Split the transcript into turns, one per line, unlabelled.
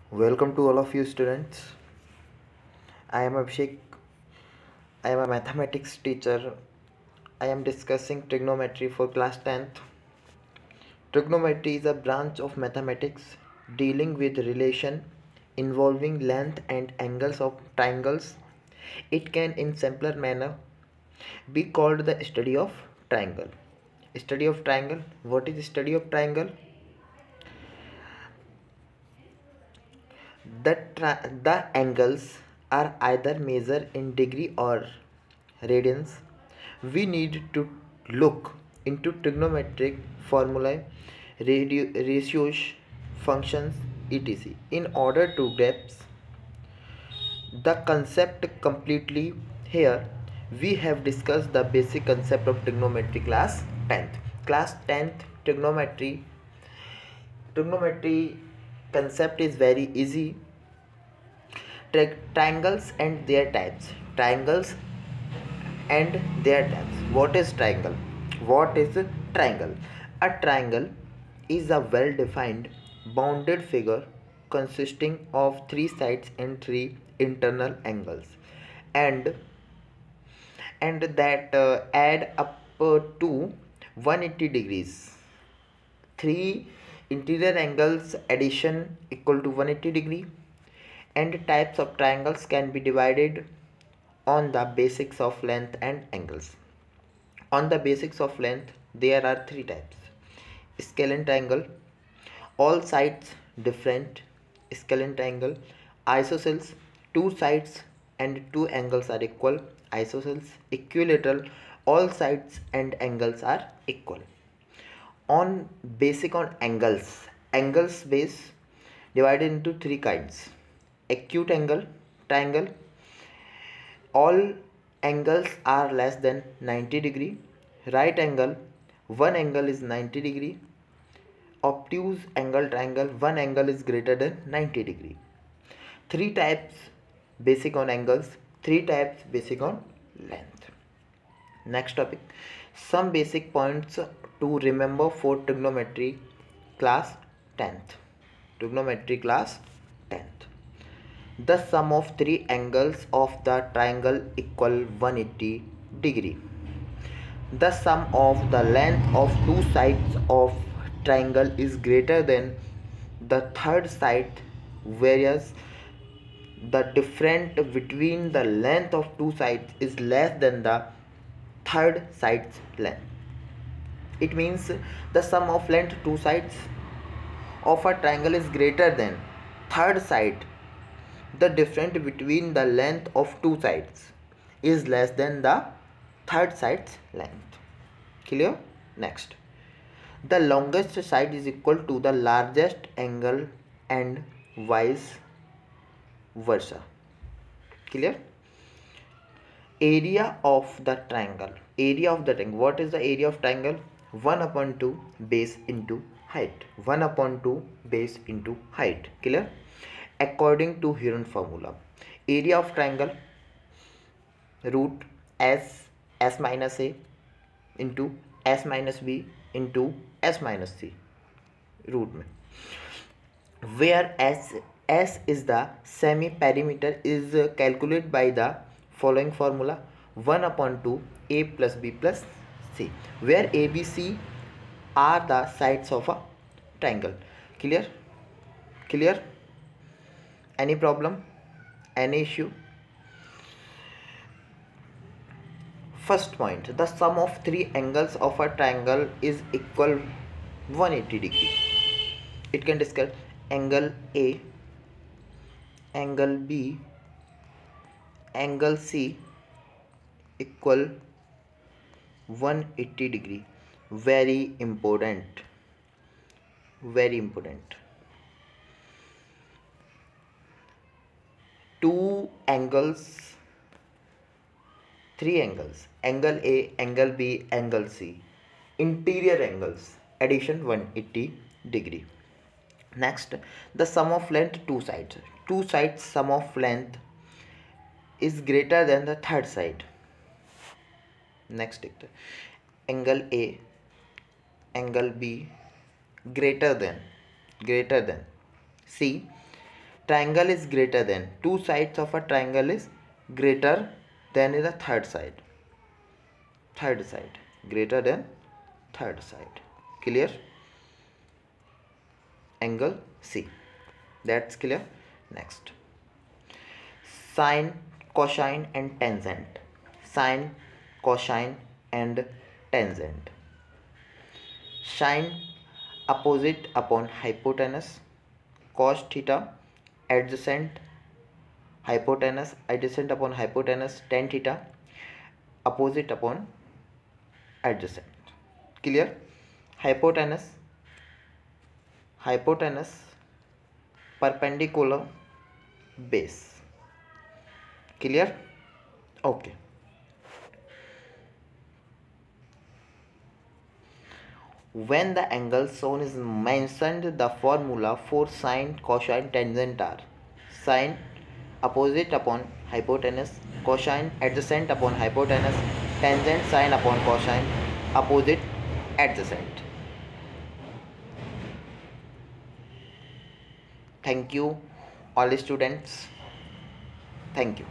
Welcome to all of you students. I am Abhishek. I am a mathematics teacher. I am discussing trigonometry for class 10th. Trigonometry is a branch of mathematics dealing with relation involving length and angles of triangles. It can in simpler manner be called the study of triangle. Study of triangle. What is study of triangle? The angles are either measured in degree or radians. We need to look into trigonometric formulae, ratios, functions, etc. in order to grasp the concept completely. Here we have discussed the basic concept of trigonometry class 10th. Class 10th trigonometry concept is very easy. Triangles and their types. Triangles and their types. What is triangle? What is a triangle? A triangle is a well defined bounded figure consisting of three sides and three internal angles, and that add up to 180 degrees. Three interior angles addition equal to 180 degree. And types of triangles can be divided on the basics of length and angles. On the basics of length, there are three types. Scalene triangle, all sides different. Scalene triangle. Isosceles, two sides and two angles are equal. Isosceles. Equilateral, all sides and angles are equal. On basic on angles base divided into three kinds. Acute angle triangle, all angles are less than 90 degree. Right angle, one angle is 90 degree. Obtuse angle triangle, one angle is greater than 90 degree. Three types basic on angles, three types basic on length. Next topic, some basic points to remember for trigonometry class 10th. Trigonometry class 10th. The sum of three angles of the triangle equal 180 degree. The sum of the length of two sides of triangle is greater than the third side, whereas the difference between the length of two sides is less than the third side's length. It means the sum of length two sides of a triangle is greater than third side. The difference between the length of two sides is less than the third side's length. Clear? Next. The longest side is equal to the largest angle and vice versa. Clear? Area of the triangle. Area of the triangle. What is the area of triangle? 1 upon 2 base into height. 1 upon 2 base into height. Clear? According to Heron formula, area of triangle root s minus a into s minus b into s minus c root में, where s is the semi perimeter is calculated by the following formula: 1 upon 2 a plus b plus c, where a b c are the sides of a triangle. Clear? Any problem? Any issue? First point, the sum of three angles of a triangle is equal 180 degree. It can discuss angle A, angle B, angle C equal 180 degree. Very important. Two angles, three angles, angle A, angle B, angle C, interior angles, addition 180 degree. Next, the sum of length two sides sum of length is greater than the third side. Next, angle A, angle B greater than C, triangle is greater than, two sides of a triangle is greater than the third side, greater than third side. Clear? Angle C. That's clear. Next, sine, cosine and tangent. Sine, cosine and tangent. Sine opposite upon hypotenuse, cos theta adjacent, hypotenuse adjacent upon hypotenuse, tan theta opposite upon adjacent. Clear? Hypotenuse perpendicular base. Clear? Okay. When the angle shown is mentioned, the formula for sine, cosine, tangent are: sine opposite upon hypotenuse, cosine adjacent upon hypotenuse, tangent sine upon cosine opposite adjacent. Thank you all students. Thank you.